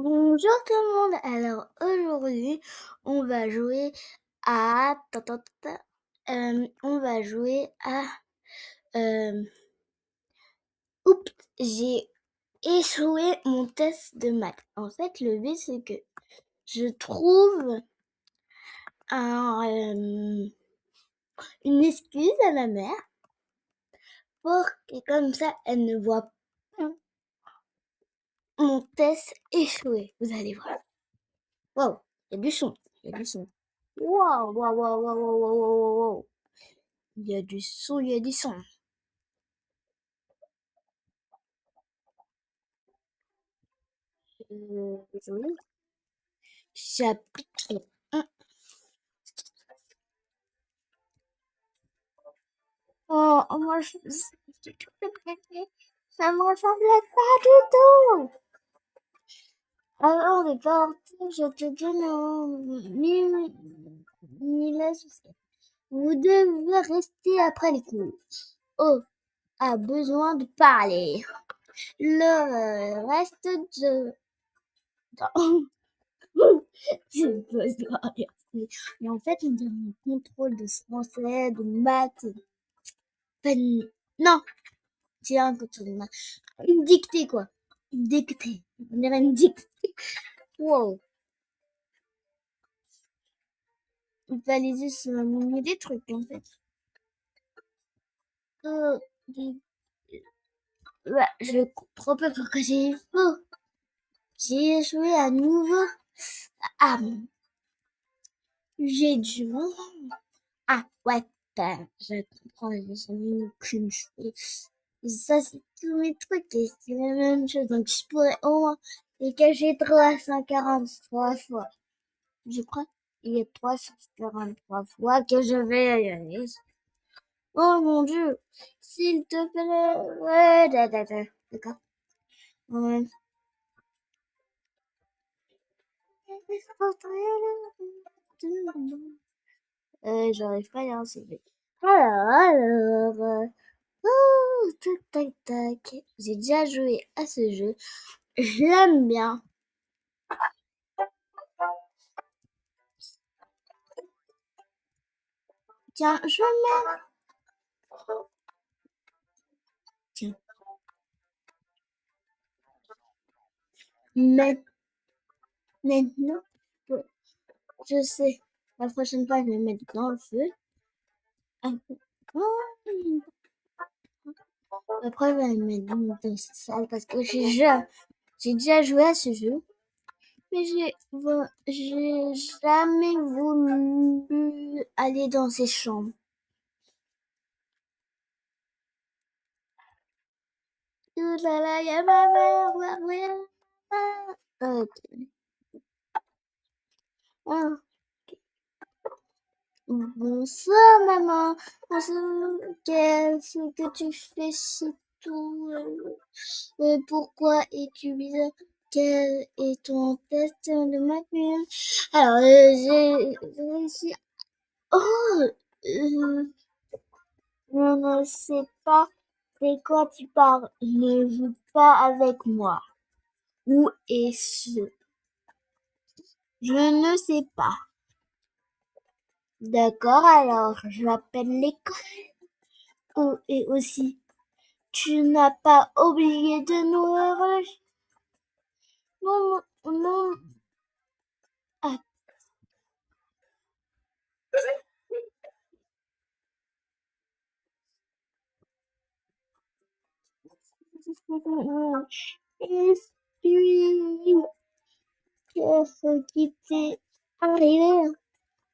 Bonjour tout le monde. Alors aujourd'hui, on va jouer à on va jouer à oups, j'ai échoué mon test de maths. En fait, le but c'est que je trouve une excuse à ma mère pour que comme ça elle ne voit pas mon test échoué. Vous allez voir. Waouh, il y a du son, il y a du son. Waouh, waouh, waouh, waouh, waouh, waouh, waouh, waouh. Il y a du son, il y a du son. Joli. Chapitre 1. Oh, moi, ça me ressemblait pas du tout. Alors, on est parti, je te donne mille. Vous devez rester après les cours. Oh, a besoin de parler. Le reste de... Je peux pas dire. Mais en fait, on dirait un contrôle de français, de maths. Non, c'est un contrôle de maths. Une dictée, quoi. Une dictée. On dirait une dictée. Wow. Il fallait juste nommer des trucs, en fait. Euh, ouais, je comprends pas pourquoi j'ai eu faux. J'ai échoué à nouveau. Ah, j'ai dû... Ah, ouais, je comprends, j'ai mis aucune chose. Ça, c'est tous mes trucs et c'est la même chose. Donc, je pourrais au moins les cacher 343 fois. Je crois qu'il y a 343 fois que je vais y aller. Oh mon Dieu, s'il te plaît. Ouais, d'accord. Ouais. J'arrive pas à y arriver. Oh, tac, tac, tac. J'ai déjà joué à ce jeu. Je l'aime bien. Tiens, je mets. Tiens. Maintenant, je sais. La prochaine fois, je vais mettre dans le feu. Après, je vais mettre dans cette salle parce que j'ai déjà joué à ce jeu. Mais j'ai jamais voulu aller dans ces chambres. Ouh là là, y a ma mère. Ah. Bonsoir maman. Bonsoir. Qu'est-ce que tu fais chez toi? Pourquoi es-tu bizarre? Quel est ton test de maths? Alors, j'ai réussi. Oh, je ne sais pas de quoi tu parles. Ne joue pas avec moi. Où est-ce? Je ne sais pas. D'accord, alors j'appelle l'école. Oh, et aussi, tu n'as pas oublié de nous relâcher. Non, non, non. Ah. Et puis, qu'est-ce qui t'est arrivé?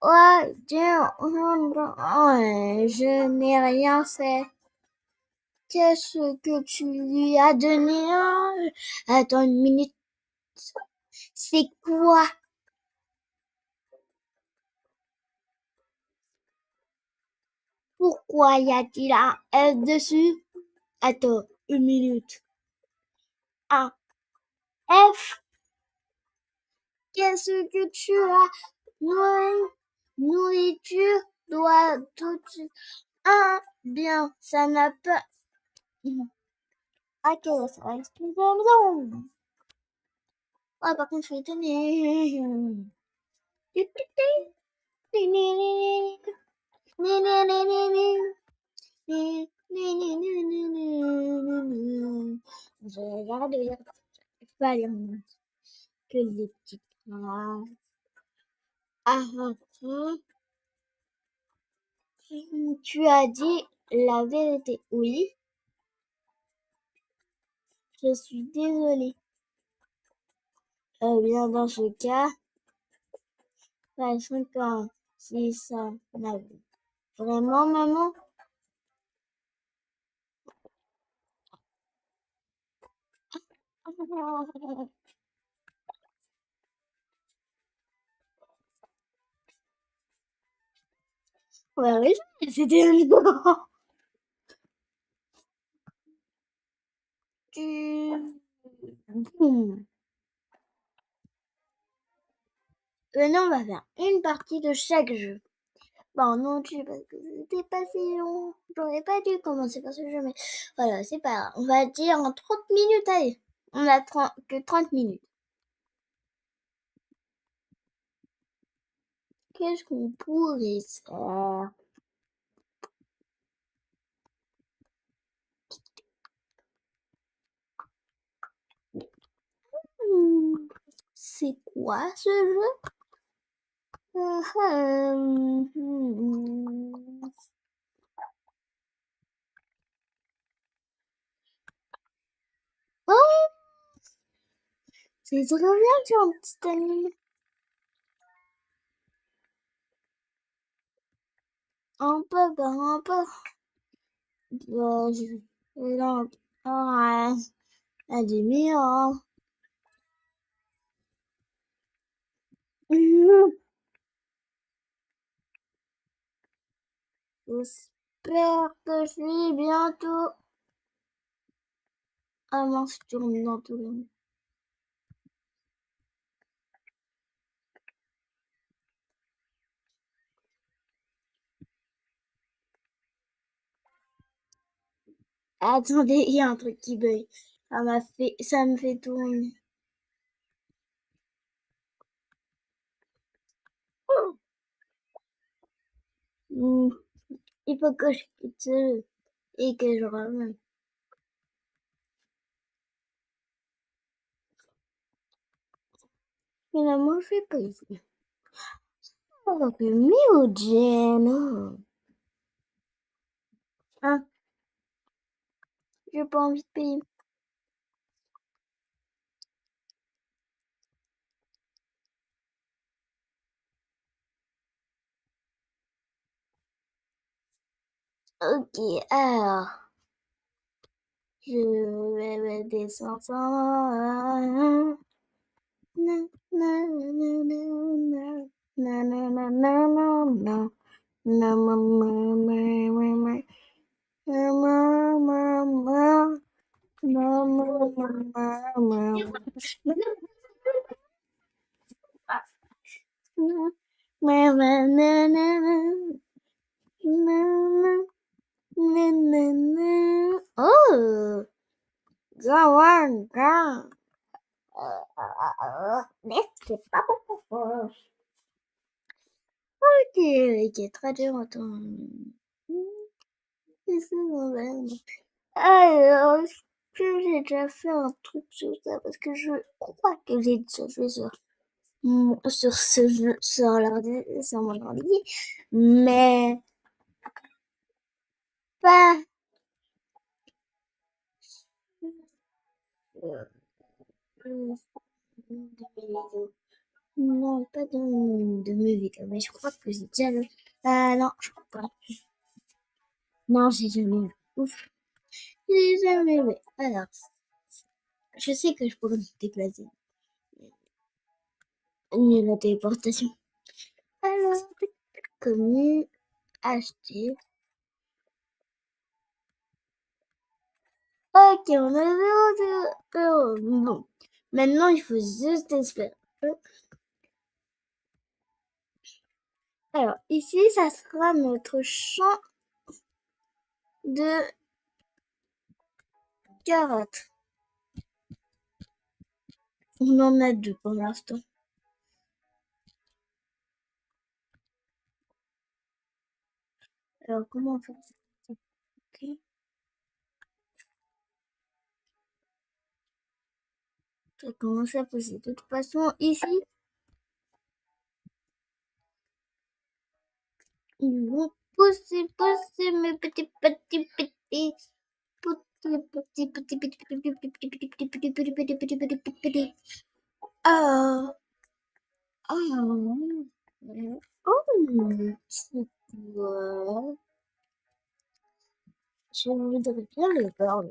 Ouais, tiens, je n'ai rien fait. Qu'est-ce que tu lui as donné? Attends une minute. C'est quoi? Pourquoi y a-t-il un F dessus? Attends une minute. Un F? Qu'est-ce que tu as? Nourriture doit tout. Ah, bien, ça n'a pas. Ok, ça va expliquer. Ouais, par contre, je vais étonner. Je regarde, pas les que les petites phrases. Ah, ah, ah. Tu as dit la vérité. Oui, je suis désolée. Bien, dans ce cas, pas 5 ans, si ça n'avait vraiment, maman. Ouais, oui, c'était un tu... Maintenant, on va faire une partie de chaque jeu. Bon, non, tu parce que c'était pas si long. J'aurais pas dû commencer par ce jeu, mais voilà, c'est pas grave. On va dire en 30 minutes, allez. On a que 30 minutes. Qu'est-ce qu'on pourrait faire? C'est quoi ce jeu? Oh, c'est trop bien, tu un petit anime. Un peu, ben, un peu. Là, à demi-heure. J'espère que je lis bientôt. Ah mince, tu remets dans tout le monde. Attendez, il y a un truc qui bug. Ça me fait tourner. Hmm, il faut que je quitte ce jeu et que je revienne. Finalement, je vais pas ici. Oh, que myogène. Hein, j'ai pas envie de payer. Ok, alors, je vais me descendre. Na, na, na, na, na, na, na, na, na, na, na. Na, ma, ma, ma, ma, ma. Na, ma, ma, ma. Na, ma, ma, ma, ma. Na, na, na, na, na. Na, na, na, na, na. Oh, go on, go. C'est pas beaucoup. Ok, ok, très dur, attends. Alors, est-ce que j'ai déjà fait un truc sur ça? Parce que je crois que j'ai déjà joué sur ce jeu, sur mon ordi, mais pas euh, de mes vidéos. Non, pas de mes vidéos, mais je crois que j'ai déjà vu. Ah non, je crois pas. Non, j'ai jamais vu. Ouf, j'ai jamais vu. Alors, je sais que je pourrais me déplacer. Mieux la téléportation. Alors, commis, acheter. Ok, on a 0, 0, 0. Bon, maintenant il faut juste espérer. Alors, ici, ça sera notre champ de carottes. On en a deux pour l'instant. Alors, comment on fait? Ok. Je vais commencer à poser. De toute façon, ici, ils vont pousser mes petits. Ah, ah, c'est quoi? Je voudrais bien le voir.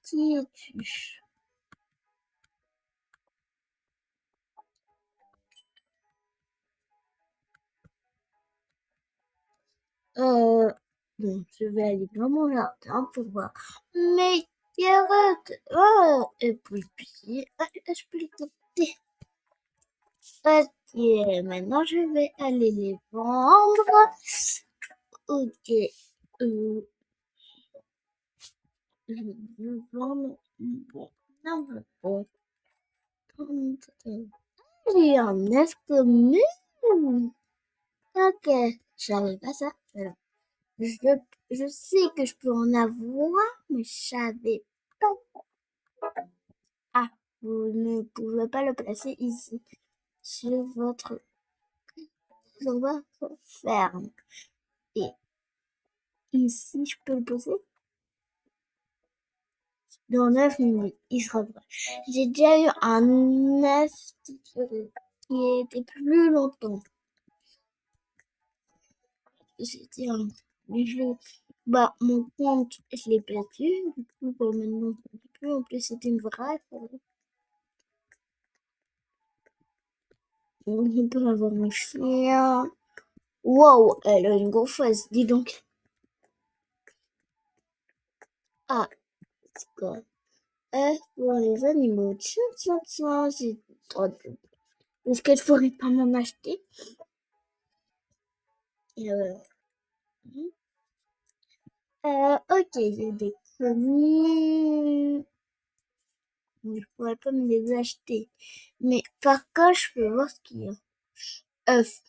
Qui es-tu? Euh, bon, je vais aller dans mon jardin pour voir mes carottes. Oh, et puis, je peux les couper. Ok, maintenant je vais aller les vendre. Ok, euh, je vais vendre. Bon, non, bon. J'ai un œuf commun. Ok, j'avais pas ça. Alors, je, je sais que je peux en avoir, mais je savais pas. Ah, vous ne pouvez pas le placer ici, sur votre ferme. Et ici, je peux le poser dans 9 minutes. Il sera prêt. J'ai déjà eu un œuf qui était plus longtemps. C'était un jeu. Bah, mon compte, je l'ai perdu. Du coup, bah, maintenant, je ne sais plus. En plus, c'était une vraie. On peut avoir un chien. Wow, elle a une grosse face, dis donc. Ah, c'est quoi? Pour les animaux. Tiens, tiens, tiens, j'ai trop de... Est-ce que je pourrais pas m'en acheter? Euh, ok, j'ai des connus. Mais je pourrais pas me les acheter. Mais par contre, je peux voir ce qu'il y a. œuf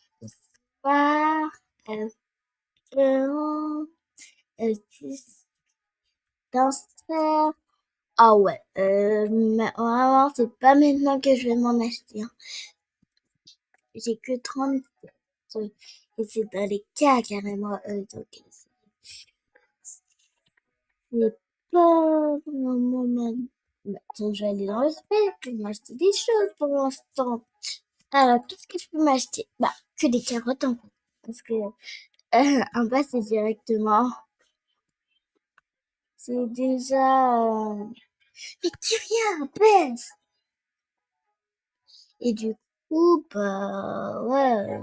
phare, œuf blanc, œuf dispensaire. Ah ouais, mais vraiment, c'est pas maintenant que je vais m'en acheter, hein. J'ai que 30 et c'est dans les cas carrément, donc c'est pas vraiment mal. Attends, je vais aller dans le spectre pour m'acheter des choses pour l'instant. Alors, qu'est-ce que je peux m'acheter? Bah, que des carottes en fait. Parce que en bas, c'est directement. C'est déjà. Mais tu viens, baisse! Et du coup, bah, ouais,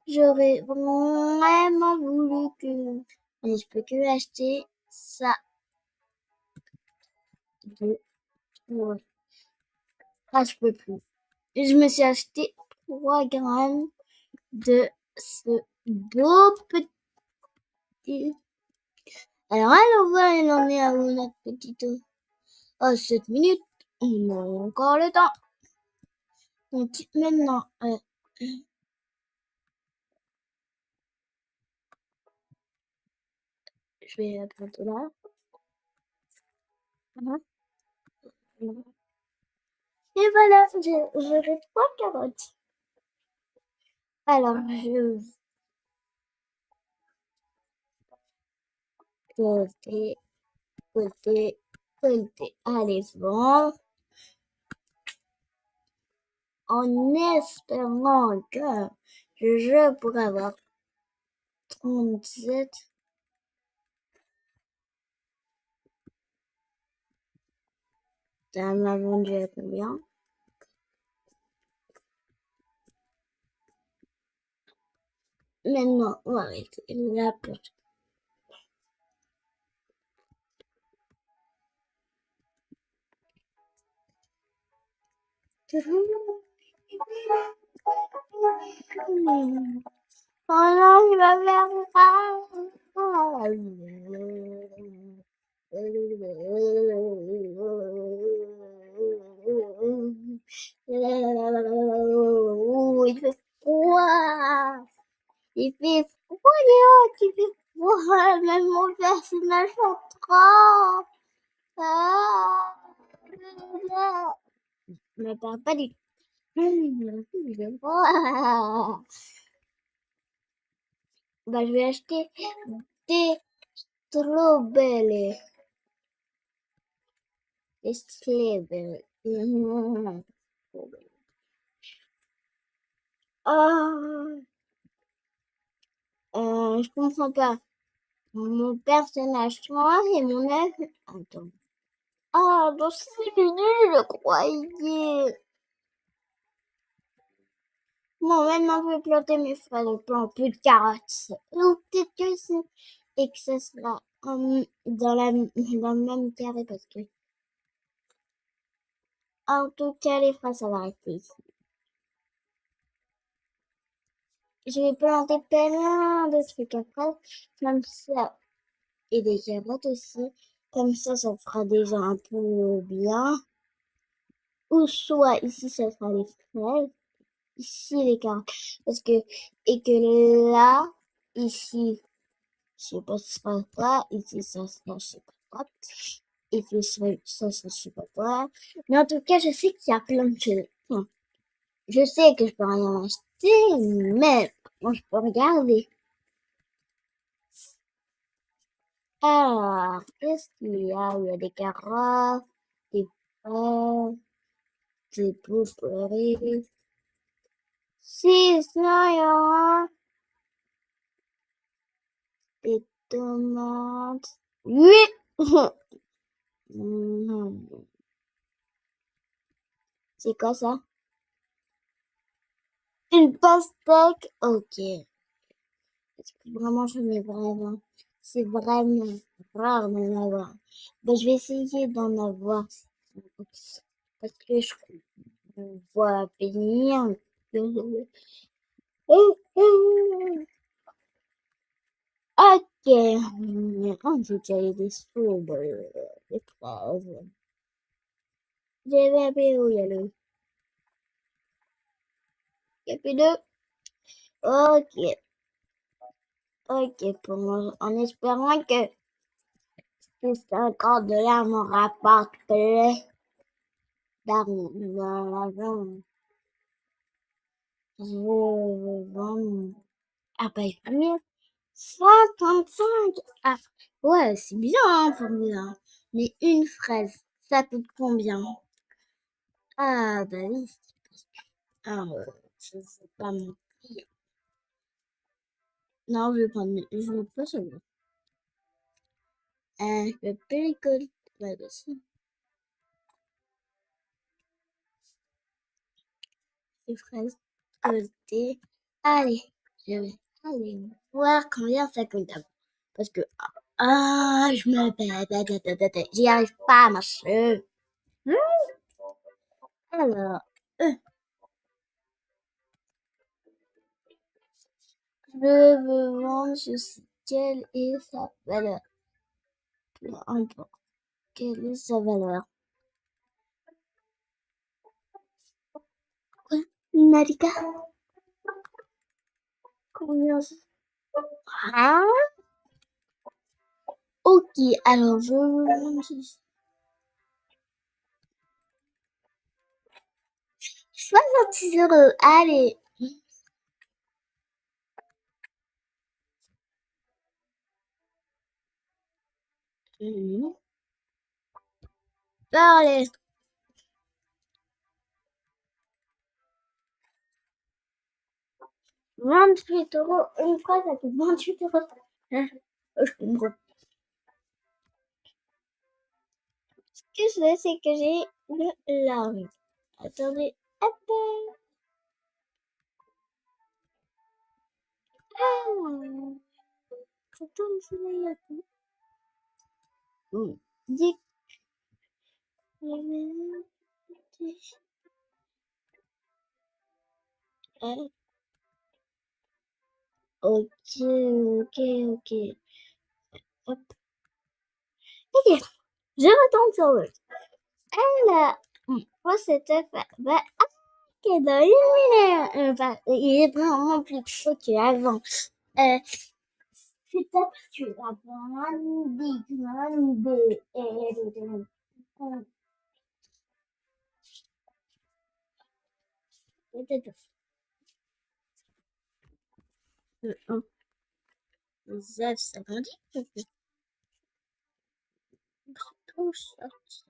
j'aurais vraiment voulu que. Mais je peux que acheter ça de. Ouais. Ah, je peux plus. Et je me suis acheté 3 grammes de ce beau petit. Alors, allons voir, il en est à où notre petite. À 7 minutes. On a encore le temps. Donc, maintenant, je vais bientôt là. Voilà. Et voilà, j'aurai 3 carottes. Alors, je vais côté, côté. Allez, bon. En espérant que je pourrai avoir 37. Ça m'a vendu à combien? Maintenant, on va arrêter la porte. Oh non, il va faire Il fait froid. Il fait froid, Léo, il fait froid. Même mon personnage rentre. Ah. Me parle pas du tout. Il fait froid. Bah, je vais acheter des strawberries. Des strawberries. Ah, je comprends pas. Mon personnage noir et mon œuf. Attends. Ah, dans 6 minutes, je croyais. Bon, maintenant, je vais planter mes fraises. Je plante plus de carottes. Donc, peut-être que c'est... Et que ça sera dans le même carré parce que... En tout cas, les fraises, ça va rester ici. Je vais planter plein de trucs après. Comme ça. Et des carottes aussi. Comme ça fera déjà un peu bien. Ou soit ici, ça sera les fraises. Ici, les carottes. Parce que, et que là, ici, je sais pas ce sera quoi. Ici, ça sera, je sais pas quoi. Et puis, ça, je sais pas quoi. Mais en tout cas, je sais qu'il y a plein de choses. Enfin, je sais que je peux rien acheter, mais moi, je peux regarder. Alors, qu'est-ce qu'il y a? Il y a des carottes, des fraises, des blueberries. 6, non, il y aura des tomates. 8! C'est quoi ça? Une pastèque? Ok. Parce que vraiment, je mets vraiment. C'est vraiment rare d'en avoir. Ben, je vais essayer d'en avoir. Parce que je vois venir. Ok. En tout cas, il y a des strawberries, des fraises. J'ai vu un peu où il y a le. Il y a plus de. Ok. Ok, pour moi, en espérant que ces 50 $ me rapportent plus d'argent. Je vais vendre. Ah, bah, mieux. 55. Ah, ouais, c'est bien, hein, pour moi. Mais une fraise, ça coûte combien? Ah, bah oui. Ah, je sais pas mentir. Non, je veux pas savoir. Je peux plus récolter là-dessus. Les fraises récoltées. Allez, je vais aller voir combien ça coûte d'abord. Parce que, je me bête, j'y arrive pas à marcher. Alors, je veux vendre, je sais quelle est sa valeur. Peu importe, quelle est sa valeur. Quoi? Marika? Combien? Hein? Ok, alors je veux vendre 66 €. Allez. Allez. 28 €. Une fois, ça coûte 28 €. Hein? Je comprends. Ce que je sais, c'est que j'ai de l'argent. Attendez. Hop. Ah. Attends, je vais y aller. Dis- Ok, ok, ok. Hop. Ok, je retourne sur le. Alors, moi, c'était fait. est dans une minute. Il est vraiment plus chaud qu'avant. C'est absurde. Les œufs, ça grandit. Tout sorti.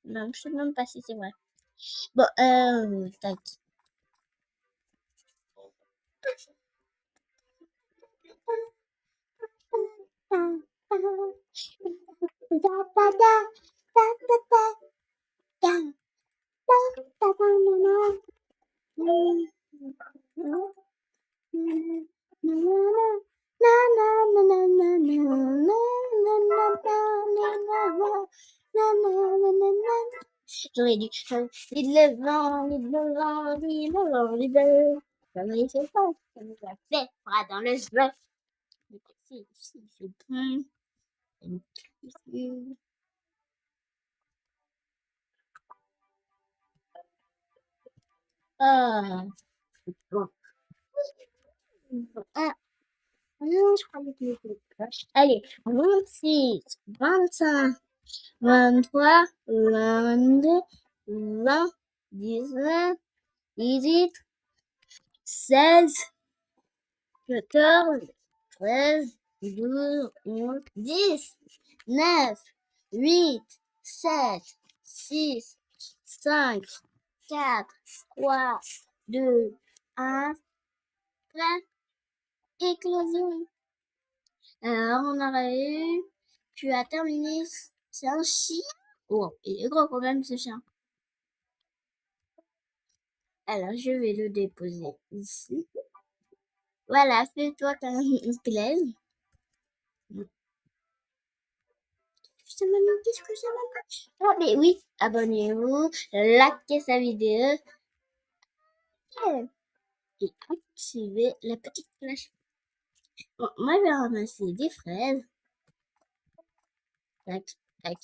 Non, je sais même pas si c'est vrai. Bon, tac. J'aurais dû chanter le vent, le vent, le vent, le vent. Comme il fait fort, comme il a fait froid dans le jeu. Ici, il fait bon. Ici. Ah, bon. Ah, non, je crois que c'est proche. Allez, 26, 25, 23, 22, 20, 19, 18, 16, 14, 13, 12, 11, 10, 9, 8, 7, 6, 5, 4, 3, 2, 1, plein, éclosion. Alors, on aurait eu, tu as terminé, c'est un chien. Oh, il est gros quand même ce chien. Alors, je vais le déposer ici. Voilà, fais-toi comme une plaise. Ça me demande qu'est-ce que ça m'empêche. Ah, mais oui, abonnez-vous, likez sa vidéo et activez la petite cloche. Bon, moi, je vais ramasser des fraises. Tac, tac.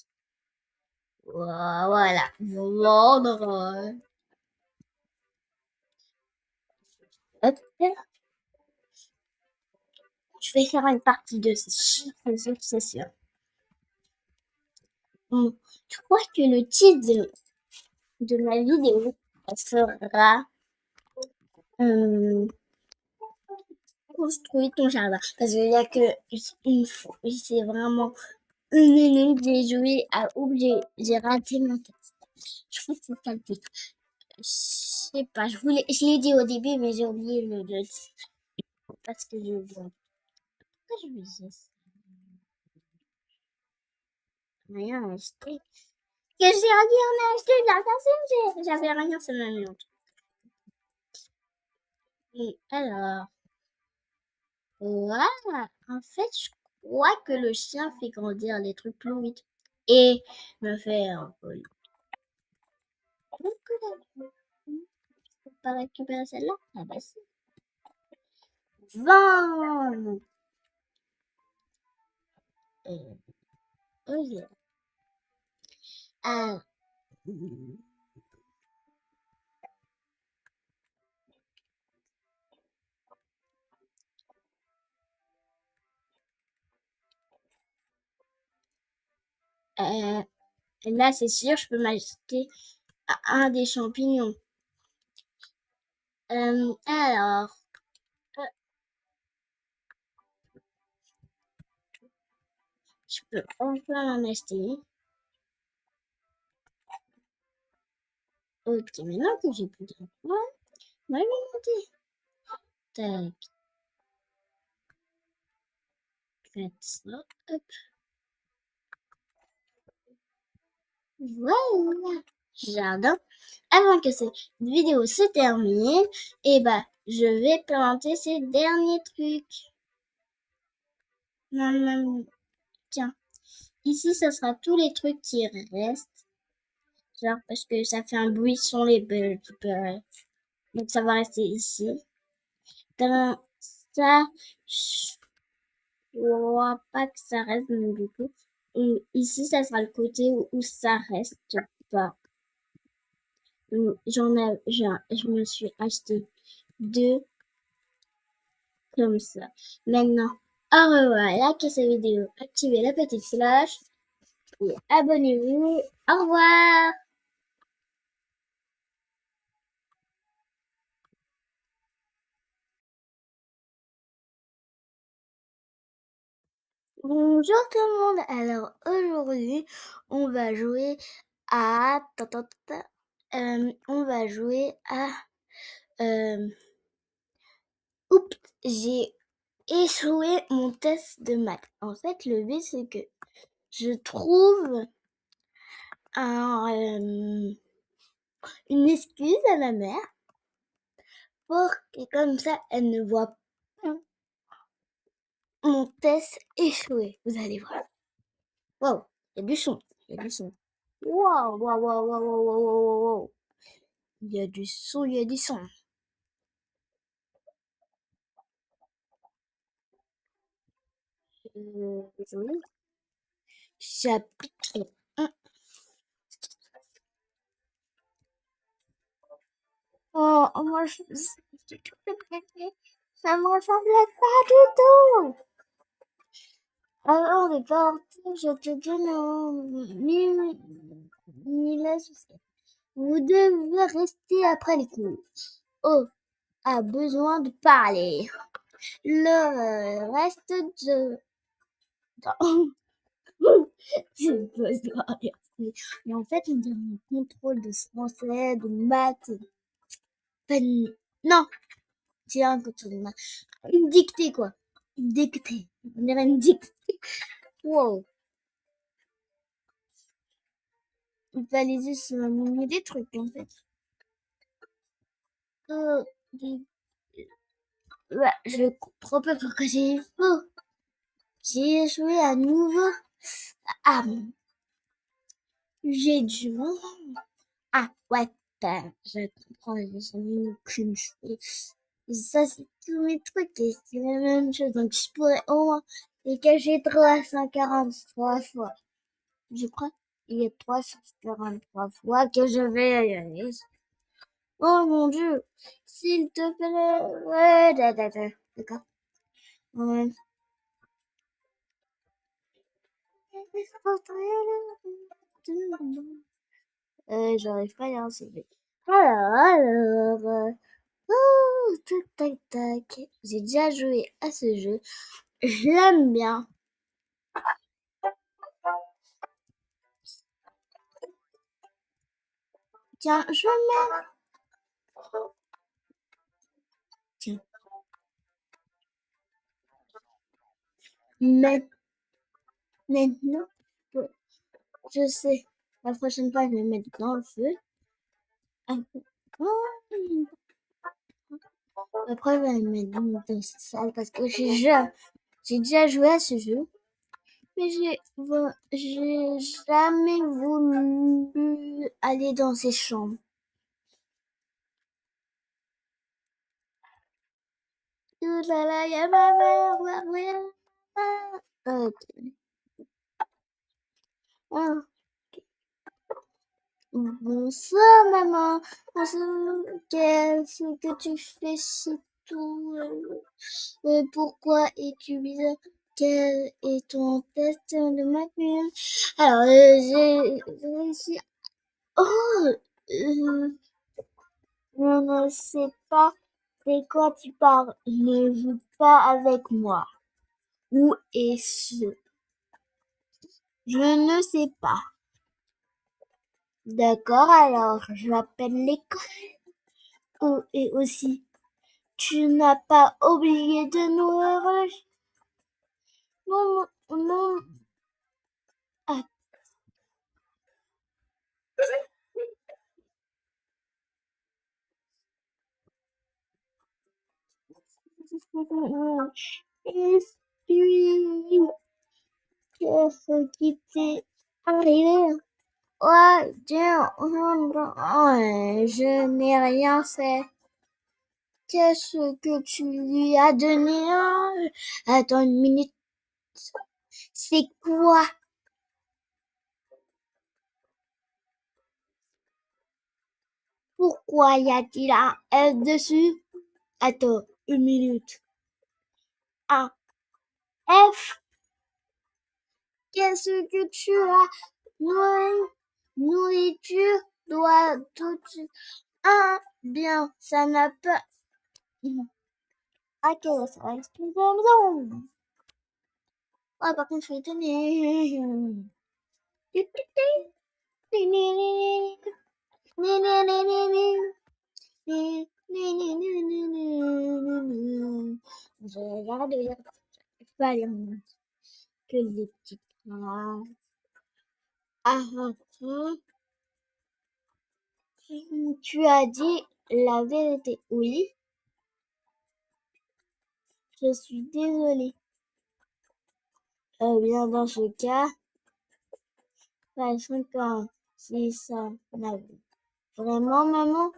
Voilà, vendre. Hop, je vais faire une partie de c'est sûr. Bon, je crois que le titre de ma vidéo sera construire ton jardin. Parce qu'il n'y a que une fois. C'est vraiment une minute, j'ai joué à oublier. J'ai raté mon texte. Je crois que c'est ça le titre. Je sais pas, je l'ai dit au début, mais j'ai oublié le titre. Parce que je vois. Pourquoi je me disais ça? Rien à acheter. Que j'ai rien à acheter de la personne, j'avais rien sur ma montre. Et alors, voilà. En fait, je crois que le chien fait grandir les trucs plus vite. Et me fait un peu. Faut pas récupérer celle-là? Ah bah si. 20! Oh yeah. Ah, là, c'est sûr, je peux m'acheter un des champignons. Alors, je peux enfin en acheter. Ok, maintenant que j'ai plus de points, moi, je vais monter. Tac, 400, hop. Voilà, jardin. Avant que cette vidéo se termine, et bah, je vais planter ces derniers trucs. Tiens, ici, ça sera tous les trucs qui restent. Genre, parce que ça fait un buisson, les belles. Donc, ça va rester ici. Dans ça, je vois pas que ça reste, mais du coup. Et ici, ça sera le côté où ça reste pas. Je me suis acheté deux comme ça. Maintenant, au revoir, likez cette vidéo, activez la petite cloche et abonnez-vous. Au revoir! Bonjour tout le monde. Alors aujourd'hui, on va jouer à on va jouer à oups, j'ai échoué mon test de maths. En fait, le but c'est que je trouve une excuse à ma mère pour que comme ça elle ne voit pas mon test échoué. Vous allez voir. Wow, il y a du son. Il y a du son. Wow, wow, wow, wow, wow, wow, wow, wow. Il y a du son, il y a du son. Joli. Chapitre 1. Oh, moi, ça me ressemblait pas du tout. Alors, de partir, je te donne mille soucis. Vous devez rester après les cours. Oh, a besoin de parler. Le reste de... Je peux pas dire. Mais en fait, on dirait un contrôle de français, de maths. Non, c'est un contrôle de maths. Une dictée, quoi. Une dictée. On dirait une dictée. Wow. Il fallait juste m'amener des trucs, en fait. Euh, ouais, je comprends pas pourquoi j'ai eu faux. J'ai échoué à nouveau. Ah, j'ai dû Ah, ouais, je comprends, j'ai mis aucune chose. Ça, c'est tous mes trucs et c'est la même chose. Donc, je pourrais au moins les cacher 343 fois. Je crois qu'il y a 343 fois que je vais y aller. Oh mon Dieu, s'il te plaît. Ouais, d'accord. Ouais. J'arrive pas à y arriver. Oh, tac, tac, tac. J'ai déjà joué à ce jeu. Je l'aime bien. Tiens, je mets. Tiens. Mais, maintenant, je sais. La prochaine fois, je vais mettre dans le feu. Oh, après, je vais mettre dans cette salle parce que j'ai déjà joué à ce jeu. Mais j'ai jamais voulu aller dans ces chambres. Ouh là là, il y a ma mère. Ok. Ah. Bonsoir maman. Bonsoir. Qu'est-ce que tu fais chez toi? Pourquoi es-tu bizarre? Quel est ton test de maths? Alors, j'ai réussi. Oh, je ne sais pas de quoi tu parles. Ne joue pas avec moi. Où est-ce? Je ne sais pas. D'accord, alors j'appelle l'école. Oh, et aussi, tu n'as pas oublié de nous relâcher. Non, non, non. Ah. Et puis, qu'est-ce qui t'est arrivé? Ouais, tiens, je n'ai rien fait. Qu'est-ce que tu lui as donné? Attends une minute. C'est quoi? Pourquoi y a-t-il un F dessus? Attends, une minute. Un F? Qu'est-ce que tu as? Nourriture doit tout. Ah, bien, ça n'a pas. Ok, ça va expliquer bien. Ah, par contre, je suis étonnée. Je regarde, pas les que les petites phrases. Ah, ah, ah. Tu as dit la vérité. Oui, je suis désolée. Bien, dans ce cas, sachant que si ça n'avait vraiment, maman.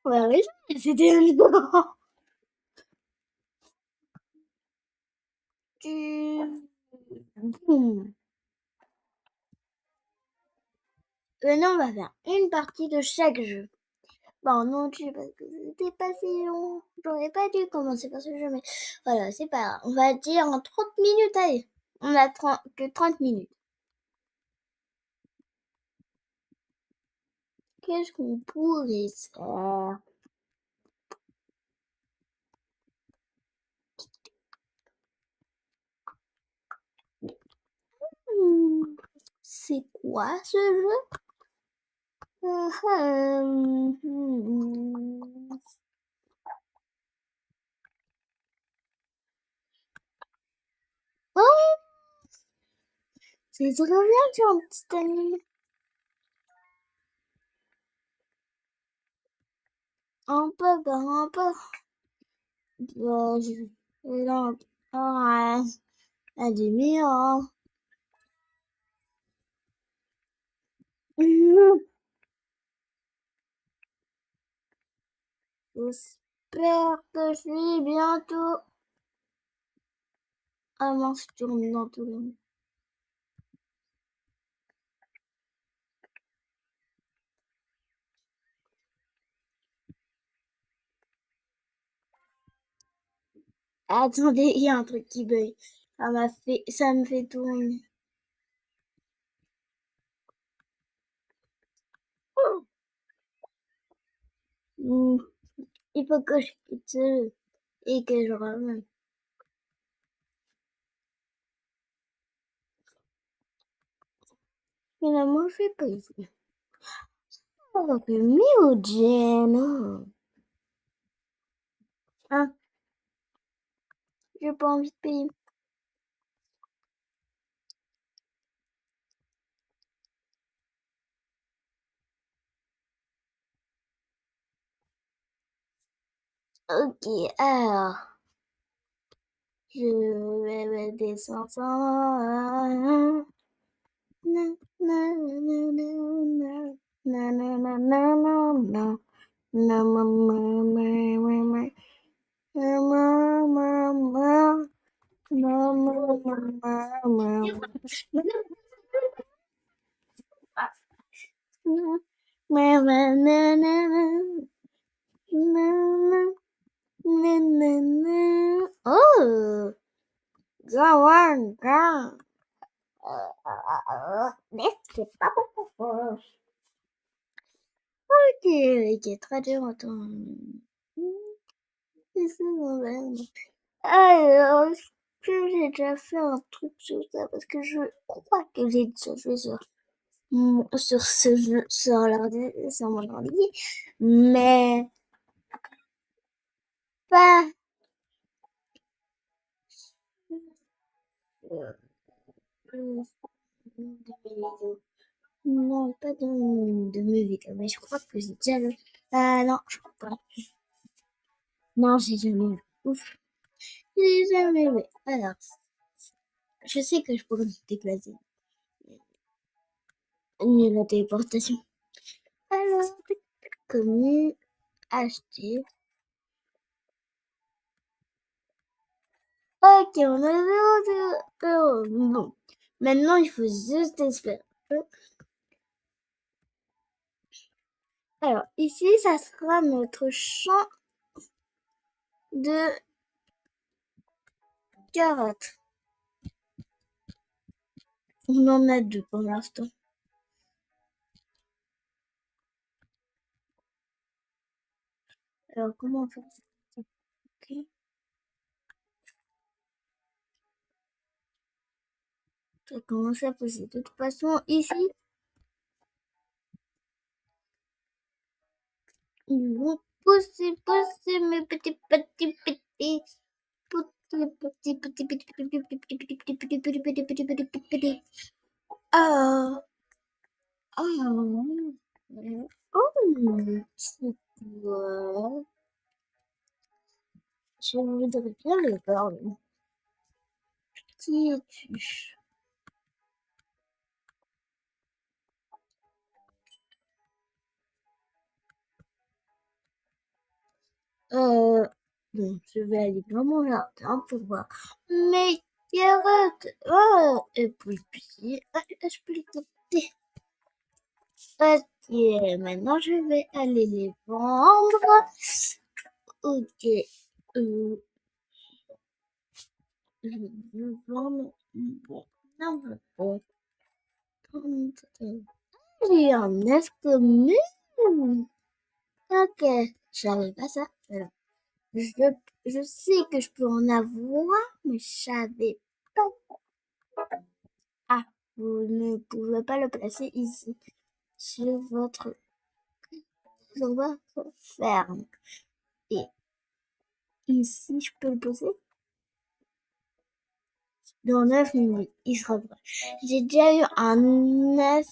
Ouais, oui, c'était un tu... Non, on va faire une partie de chaque jeu. Bon, non, tu parce que c'était pas si long. J'aurais pas dû commencer par ce jeu, mais voilà, c'est pas grave. On va dire en 30 minutes, allez. On a que 30 minutes. Qu'est-ce qu'on pourrait faire? C'est quoi ce jeu? Oh, c'est trop bien, tu un petit anime. Un peu, un peu. Là, à demi-heure. J'espère que je suis bientôt. Ah mince, tu remets dans tout le monde. Attendez, il y a un truc qui bug. Ça me fait tourner. Hmm, il faut que je quitte ce et que je revienne. Finalement, je fais pas ici. Oh, que myogène. Hein, j'ai pas envie de payer. Ok, alors, je vais me descendre. Na, na, na, na, na, na, na, na, na, na, na. Na, ma, ma, ma, ma, ma. Na, ma, ma, ma. Na, ma, ma, ma, ma. Na, na, na, na, na. Na, na, na, na, na. Oh, go on, go. Mais c'est pas beaucoup. Ok, ok, très dur, attends. Alors, est-ce que j'ai déjà fait un truc sur ça? Parce que je crois que j'ai déjà joué sur ce jeu, sur mon ordi, mais pas euh, de mes vidéos. Non, pas de mes vidéos, mais je crois que j'ai déjà vu. Non, je crois pas. Non, j'ai jamais vu. Ouf, j'ai jamais vu. Alors, je sais que je pourrais me déplacer. Mieux la téléportation. Alors, commune, acheter. Ok, on a 0, 0, 0. Bon. Maintenant, il faut juste espérer. Alors, ici, ça sera notre champ de carottes. On en a 2 pour l'instant. Alors, comment on fait ça? Ok. Ça commence à pousser. De toute façon, ici, ils vont pousser, pousser mes petits, petits, petits. Petit, petit, petit, petit, petit, petit, petit, petit, petit, petit, petit, petit, petit, petit, petit, petit. Ah, ah, c'est quoi? Je voudrais bien le voir. Qui es-tu? Euh, bon, je vais aller dans mon jardin pour voir mes carottes. Oh, et puis, je peux les capter. Ok, maintenant je vais aller les vendre. Ok, euh, je vais vendre. Bon, non, bon. J'ai un œuf commun. Ok, j'avais pas ça. Alors, je, je sais que je peux en avoir, mais je savais pas. Ah, vous ne pouvez pas le placer ici, sur votre ferme. Et ici, je peux le poser dans 9 minutes. Il sera prêt. J'ai déjà eu un œuf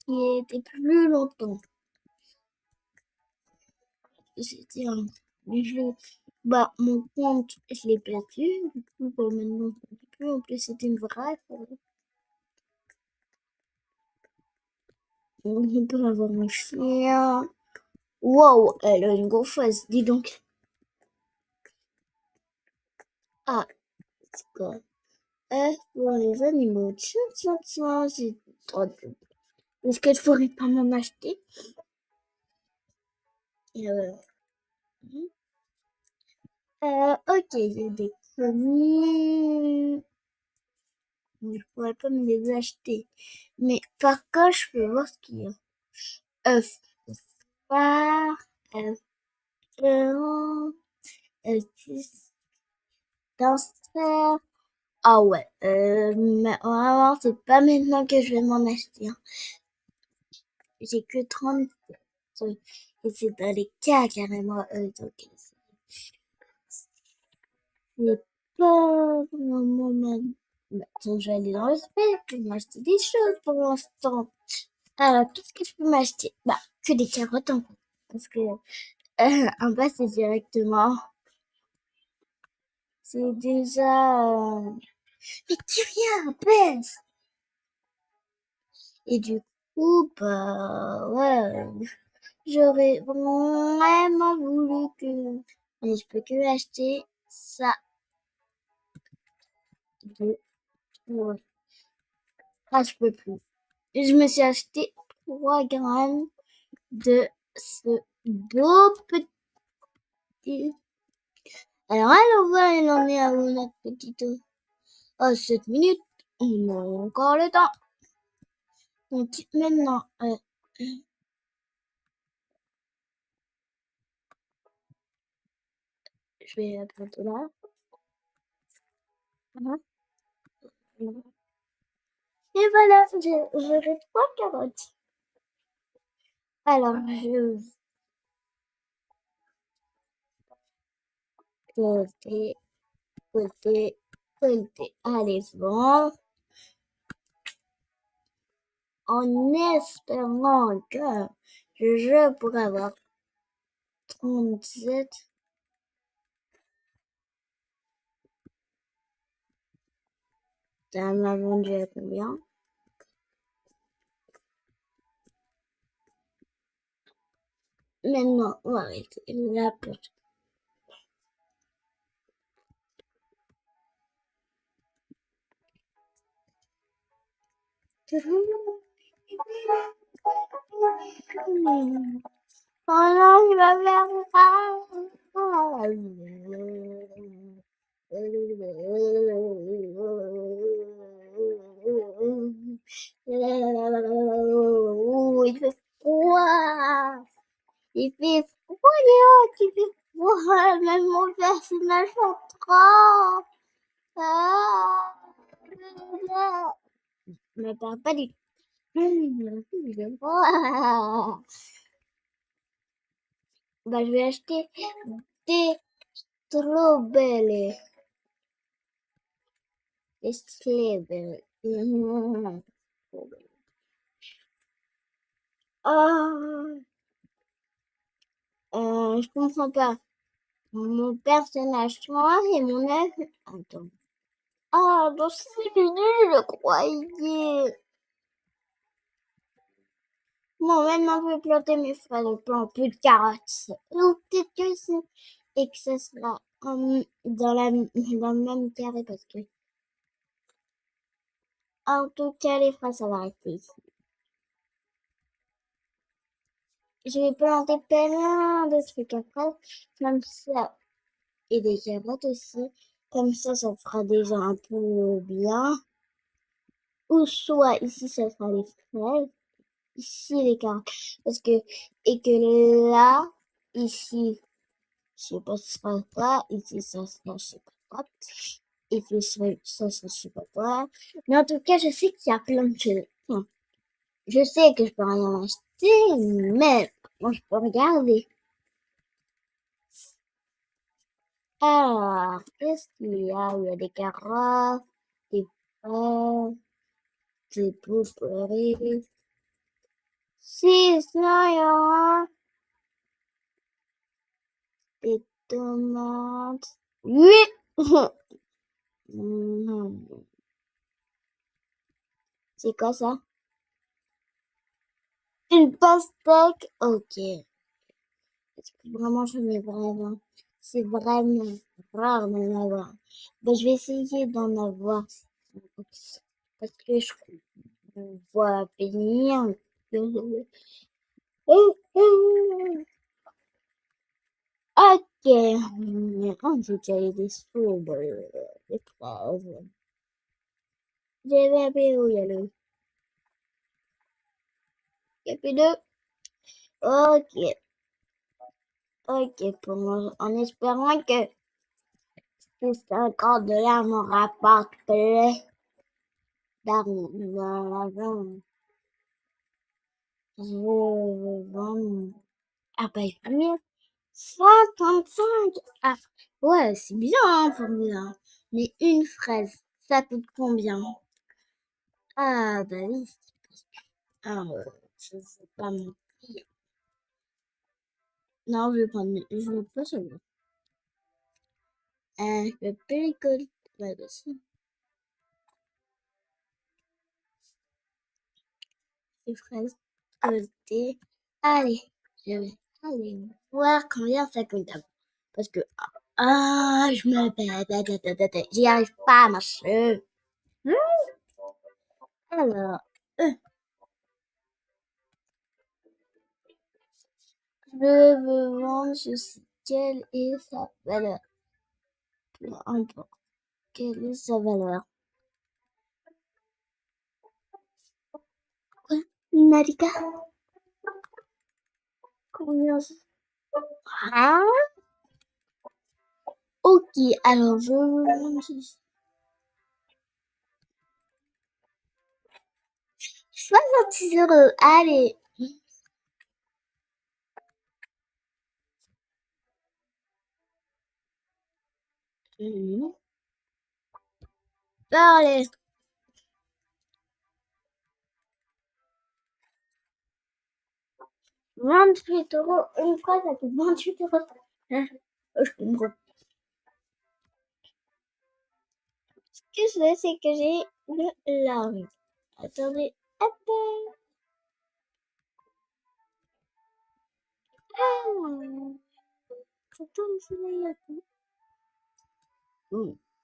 qui était plus longtemps. C'était un jeu. Bah, mon compte, je l'ai perdu. Du coup, bah, maintenant, je ne sais plus. En plus, c'était une vraie. On peut avoir un chien. Wow, elle a une grosse face, dis donc. Ah, c'est quoi? Pour les animaux. Tiens, tiens, tiens, j'ai trop de... Est-ce que je pourrais pas m'en acheter? Euh, ok, j'ai des chenilles. Mais je pourrais pas me les acheter. Mais par contre, je peux voir ce qu'il y a. Œuf phare, œuf blanc, œuf dispensaire. Ah ouais, mais vraiment, c'est pas maintenant que je vais m'en acheter, hein. J'ai que 30 trucs. Et c'est dans les cas carrément, donc c'est pas vraiment mal. Attends, je vais aller dans le spectre pour m'acheter des choses pour l'instant. Alors, qu'est-ce que je peux m'acheter? Bah, que des carottes en fait. Parce que en bas, c'est directement. C'est déjà. Mais tu viens, baisse! Et du coup, bah, ouais, j'aurais vraiment voulu que. Mais je peux que acheter ça de. Ouais. Ah, je peux plus. Et je me suis acheté 3 grammes de ce beau petit. Alors, allons voir, il en est à où notre petite. À 7 minutes. On a encore le temps. Donc, maintenant, je vais bientôt là. Voilà. Et voilà, j'aurai 3 carottes. Alors, je côté, côté, côté. Allez, bon. En espérant que je pourrai avoir 37. Ça m'a vendu à combien? Maintenant, on va arrêter la porte. Oh non, il va faire il fait froid. Il fait froid, Léo, il fait froid. Même mon personnage chantera. Ah. Mais pas du tout. Il fait froid. Bah, je vais acheter des strawberries. Des strawberries. Ah, je comprends pas. Mon personnage noir et mon œuf. Attends. Ah, dans 6 minutes, je croyais. Bon, maintenant, je vais planter mes fraises. Je plante plus de carottes. Donc, peut-être que c'est... Et que ça sera dans le même carré parce que... En tout cas, les fraises, ça va rester ici. Je vais planter plein de trucs après. Comme ça. Et des carottes aussi. Comme ça fera déjà un peu bien. Ou soit ici, ça sera les fraises. Ici, les carottes. Parce que, et que là, ici, je sais pas ce sera quoi. Ici, ça sera, je sais pas quoi. Et puis, ça, je sais pas quoi. Mais en tout cas, je sais qu'il y a plein de choses. Enfin, je sais que je peux rien acheter, mais moi, je peux regarder. Alors, qu'est-ce qu'il y a? Il y a des carottes, des fraises, des blueberries. Si, sinon, il y aura des tomates. Oui! Mhm. C'est quoi ça? Une pastèque? Ok. Parce que vraiment, je mets vraiment. C'est vraiment rare d'en avoir. Ben, je vais essayer d'en avoir. Parce que je vois venir. Ok. On dit qu'il y a des strawberries, des fraises. J'ai vu un peu où il y a le. Il y a plus de. Ok. Ok, pour moi, en espérant que ces 50 $ me rapportent plus d'argent. Je vais vendre. Ah, bah, mieux. 65. Ah, ouais, c'est bien, hein, pour moi. Mais une fraise, ça coûte combien? Ah, bah oui. Ah, je sais pas mentir. Non, je veux pas savoir. Je peux plus récolter là-dessus. Les fraises récoltées. Allez, je vais aller voir combien ça coûte d'abord. Parce que, je me bête, j'y arrive pas à marcher. Hmm. Alors, je veux vendre ceci. Quelle est sa valeur? Peu importe. Quelle est sa valeur? Quoi? Marika? Combien? Hein? Ok, alors je veux vendre ceci. 66 €. Allez. Mhm. Allez. 28 €. Une fois, ça coûte 28 €. Hein? Je comprends. Ce que je sais, c'est que j'ai de l'argent. Attendez. Hop. Ah. Attends, je vais y aller.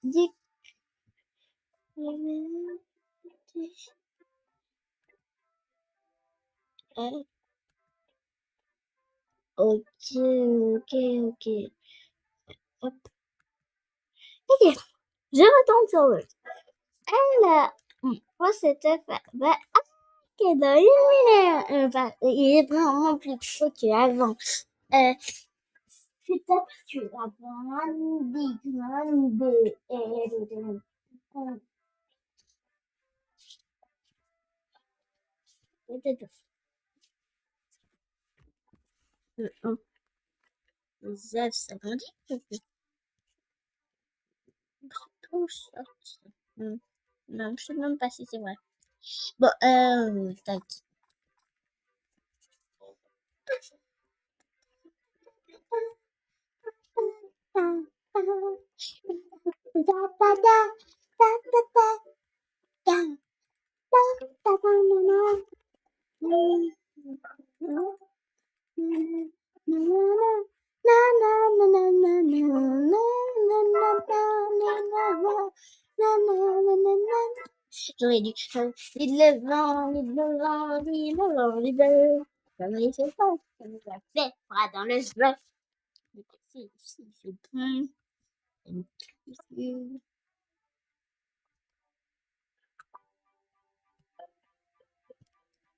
Dis- Euh, Ok, ok, ok. Hop. Ok, je retourne sur le. Alors, moi c'était fait. Bah, ok, dans une minute, bah, il est vraiment plus chaud qu'avant. Euh, c'est pas tu vas prendre des Zef, ça grandit. Tout sorti. Non, je sais même pas si c'est vrai. Bon, tac. J'aurais dû chanter le vent, le vent, le vent, le vent. Comme il se fait, comme il a fait, bras dans le vent. Si, c'est bon.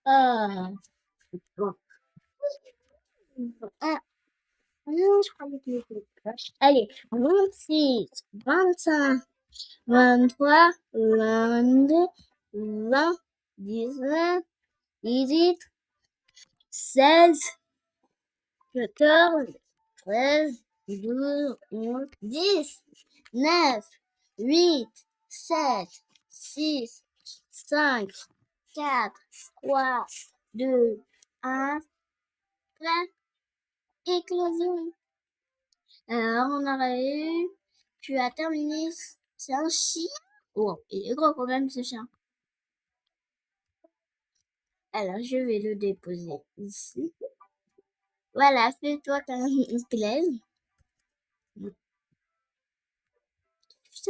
Ah, bon. Ah, non, je crois que c'est proche. Allez, 26, 25, 23, 22, 20, 19, 18, 16, 14, 13, 12, 11, 10, 9, 8, 7, 6, 5, 4, 3, 2, 1, plein, éclosion. Alors, on aurait eu, tu as terminé, c'est un chien. Oh, il est gros quand même ce chien. Alors, je vais le déposer ici. Voilà, fais-toi quand il te plaise. Je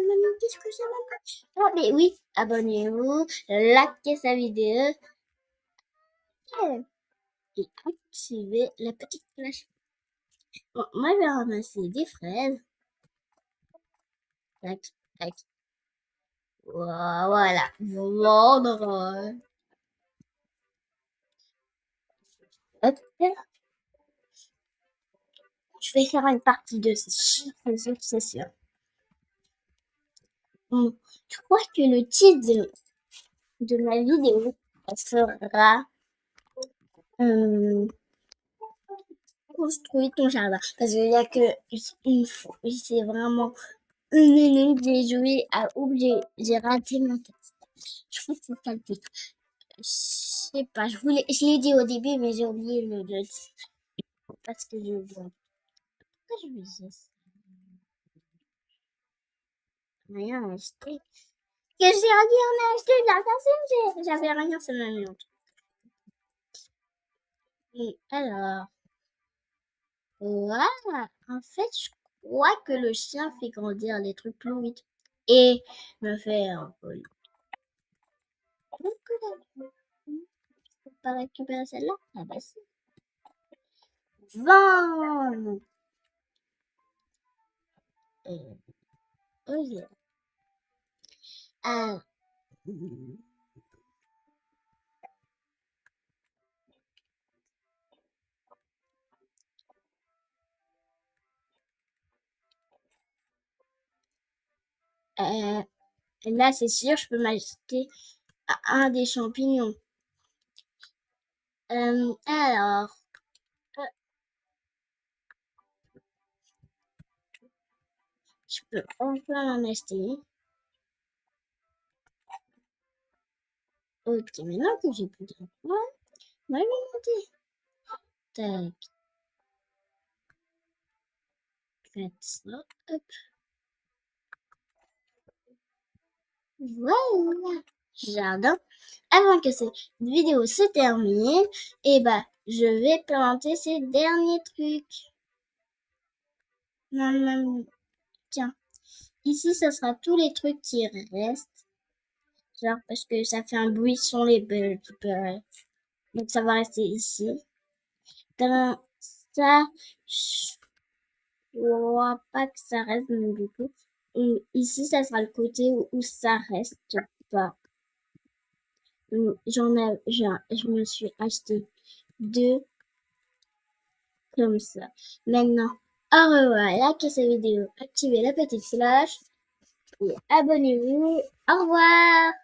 me demande qu'est-ce que ça m'empêche. Ah, mais oui, abonnez-vous, likez sa vidéo et activez la petite cloche. Bon, moi, je vais ramasser des fraises. Tac, tac. Voilà, vendre. Hop, je vais faire une partie de ce c'est sûr. Bon, je crois que le titre de ma vidéo sera construire ton jardin. Parce qu'il n'y a que une fois. C'est vraiment une minute, j'ai joué à oublier. J'ai raté mon texte. Je crois que c'est ça le titre. Je sais pas, je l'ai dit au début, mais j'ai oublié le titre. Parce que je vois. Pourquoi je me disais ça? Rien à acheter. Que j'ai dit, on a acheté de la personne, j'avais rien sur ma montre. Et alors, voilà. En fait, je crois que le chien fait grandir les trucs plus vite. Et me fait un peu. Faut pas récupérer celle-là? Ah bah si. 20! Ok. Ah, euh, là, c'est sûr, je peux m'acheter un des champignons. Alors, euh, je peux enfin en acheter. Ok, maintenant que j'ai plus de points, moi, je vais monter. Tac, 400, hop, voilà. Jardin. Avant que cette vidéo se termine, et bah, je vais planter ces derniers trucs. Tiens, ici, ce sera tous les trucs qui restent. Genre, parce que ça fait un bruit sur les bulles. Donc, ça va rester ici. Dans ça, je vois pas que ça reste, donc du coup. Et ici, ça sera le côté où ça reste pas. Je me suis acheté deux comme ça. Maintenant, au revoir, likez cette vidéo, activez la petite cloche et abonnez-vous. Au revoir!